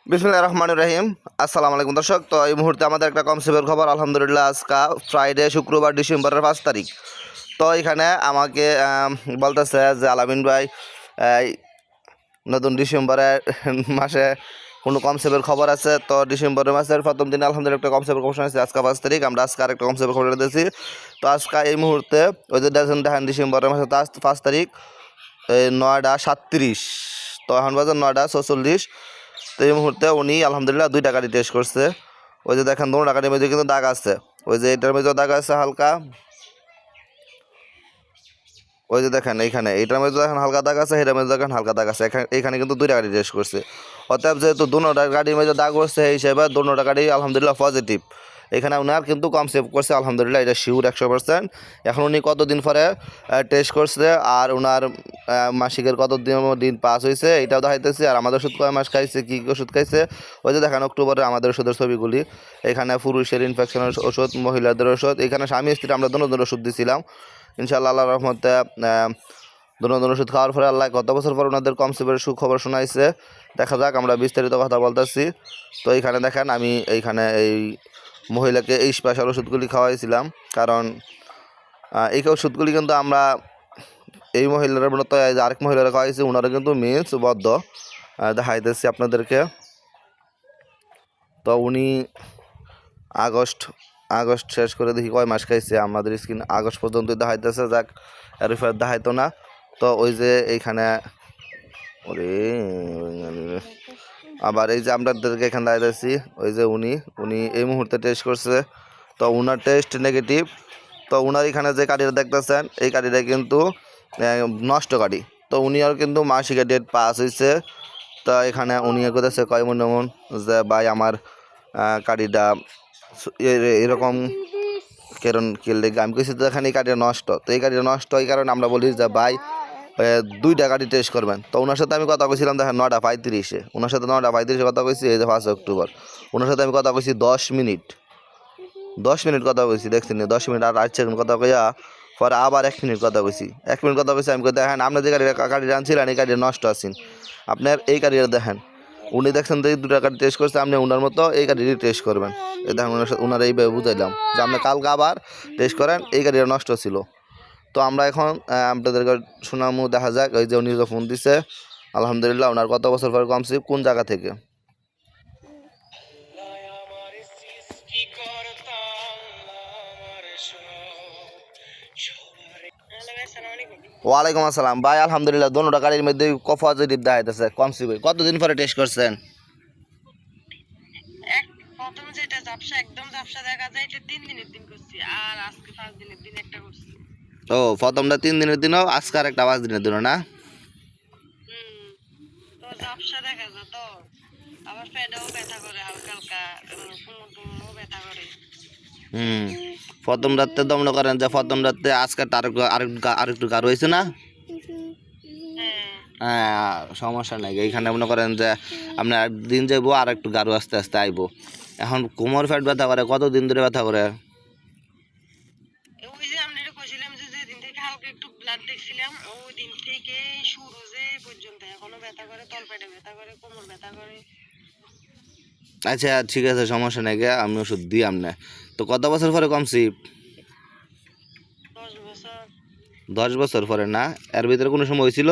বিসমিল্লাহির রহমানির রহিম। আসসালামু আলাইকুম দর্শক। তো এই মুহূর্তে আমাদের একটা কমসেপের খবর, আলহামদুলিল্লাহ আজকে ফ্রাইডে শুক্রবার ডিসেম্বরের 5 তারিখ। তো এখানে আমাকে বলতেছে যে আলামিন ভাই এই নতুন ডিসেম্বরের মাসে কোনো কমসেপের খবর আছে। তো ডিসেম্বরের মাসের প্রথম দিন আলহামদুলিল্লাহ একটা কমসেপের খবর আছে, আজকে 5 তারিখ। আমরা আজকে আরেকটা কমসেপের খবর দিয়েছি। তো আজকে এই মুহূর্তে ওই যে দেখেন ডিসেম্বরের মাসে 5 তারিখ 9:37। তো এখন বাজে 9:46। তো এই মুহূর্তে উনি আলহামদুলিল্লাহ 2টা গাড়ি টেস্ট করছে। ওই যে দেখেন দুটো গাড়ির মধ্যে কিন্তু দাগ আছে, ওই যে এটার মধ্যে দাগ আছে হালকা, ওই যে দেখেন এইখানে এইটার মধ্যে দেখেন হালকা দাগ আছে, এটার মধ্যে দেখেন হালকা দাগ আছে। এখানে কিন্তু 2টা গাড়ি টেস্ট করছে। অতএব যেহেতু দুটোটা গাড়ির মধ্যে দাগ হচ্ছে, সেই হিসেবে দুটোটা গাড়ি আলহামদুলিল্লাহ পজিটিভ। এখানে উনার কিন্তু কম সেভ করছে আলহামদুলিল্লাহ, এটা শিওর 100%। এখন উনি কতদিন পরে টেস্ট করছে আর উনার মাসিকের কত দিন পাস হয়েছে এটাও দেখাইতেছে। আর আমাদের ওষুধ কয় মাস খাইছে, কী কী ওষুধ খাইছে, ওই যে দেখেন অক্টোবরে আমাদের ওষুধের ছবিগুলি। এখানে পুরুষের ইনফেকশনের ওষুধ, মহিলাদের ওষুধ, এখানে স্বামী স্ত্রী আমরা দুজন ওষুধ দিয়েছিলাম। ইনশাআল্লাহ আল্লাহর রহমতে দুজন ওষুধ খাওয়ার পরে আল্লাহ কত বছর পর ওনাদের কমসেপের সুখবর শোনাইছে। দেখা যাক, আমরা বিস্তারিত কথা বলতেছি। তো এইখানে দেখেন আমি এইখানে এই মহিলাকে এই স্পেশাল ওষুধগুলি খাওয়াইছিলাম, কারণ এই ওষুধগুলি কিন্তু আমরা এই মহিলার মতো আরেক মহিলারা খাওয়াইছি, ওনারা কিন্তু মিস বদ্ধ দেখাইতেছি আপনাদেরকে। তো উনি আগস্ট শেষ করে দেখি কয় মাস খাইছে, আমাদের স্কিন আগস্ট পর্যন্ত দেখাইতেছে। যাক, এর ফের দেখাইতো না। তো ওই যে এইখানে ওরে আবার এই যে আপনাদেরকে এখানে দেখাইতেছি, ওই যে উনি এই মুহূর্তে টেস্ট করছে। তো উনার টেস্ট নেগেটিভ। তো উনার এখানে যে গাড়িটা দেখতেছেন এই গাড়িটা কিন্তু নষ্ট গাড়ি। তো উনিও কিন্তু মাসিকের ডেট পাস হয়েছে। তো এখানে উনি করতেছে কয় মন যে ভাই আমার গাড়িটা এরকম কারণ কিনলে আমি কইছি তো এখানে এই গাড়িটা নষ্ট। তো এই গাড়িটা নষ্ট এই কারণে আমরা বলি যে ভাই 2টা গাড়ি টেস্ট করবেন। তো ওনার সাথে আমি কথা কইছিলাম দেখেন 9:35-এ, ওনার সাথে 9:35-এ কথা কইছি। এই যে 5 অক্টোবর ওনার সাথে আমি কথা কইছি 10 মিনিট কথা কইছি, দেখছেন 10 মিনিট আর 8 সেকেন্ড কথা কইয়া পরে আবার 1 মিনিট কথা কইছি। 1 মিনিট কথা কইছি। আমি দেখেন আপনার যে গাড়িটা আনছিলেন এই গাড়িটা নষ্ট আছেন, আপনার এই গাড়িটা দেখেন। উনি দেখছেন যে 2টা গাড়ি টেস্ট করছে, আপনি ওনার মতো এই গাড়িটি টেস্ট করবেন। এই দেখেন ওনার এইভাবে বুঝাইলাম যে আপনি কালকে আবার টেস্ট করেন, এই গাড়িটা নষ্ট ছিল। তো আমরা এখন আপনাদেরকে শোনামু, দেখা যাক ওই যে উনি ফোন দিছে আলহামদুলিল্লাহ ওনার কত বছর পর কমছে, কোন জায়গা থেকে। ওয়ালাইকুম আসসালাম ভাই, আলহামদুলিল্লাহ দুটোটা গাড়ির মধ্যে পজিটিভ দেখাইতেছে কমছে। ভাই কতদিন পরে টেস্ট করছেন? প্রথম যেটা ঝাপসা একদম ঝাপসা দেখা যায় এটা 3 দিনের দিন করছি, আর আজকে 5 দিনের দিন একটা করছি। ও প্রথমটা 3 দিনের দিনও, আজকে আর একটা 5 দিনের দিনও না? তো ঝাপসা দেখা যায়, তো আবার পেটেও ব্যথা করে হালকা হালকা, কোমর ব্যথা করে। প্রথম রাত্রে তো মনে করেন যে প্রথম রাত্রে আজকে আরেকটু গাঢ় হয়েছে না? হ্যাঁ, সমস্যা নাই। এইখানে মনে করেন যে আপনি একদিন যাইবো আর একটু গাঢ় আস্তে আস্তে আইবো। এখন কোমর ফ্যাট ব্যথা করে কতদিন ধরে ব্যথা করে? ওই যে আমরা কইছিলাম যে যেদিন থেকে হালকা একটু ব্লাড দেখছিলাম ওই দিন থেকে শুরু যে পর্যন্ত এখনো ব্যথা করে, তলপেটে ব্যথা করে, কোমর ব্যথা করে। আচ্ছা ঠিক আছে, সমস্যা নাই, আমি ওষুধ দিই আপনি। তো কত বছর পরে কমছি? 10 বছর। 10 বছর পরে না? এর ভিতরে কোনো সময় হয়েছিল?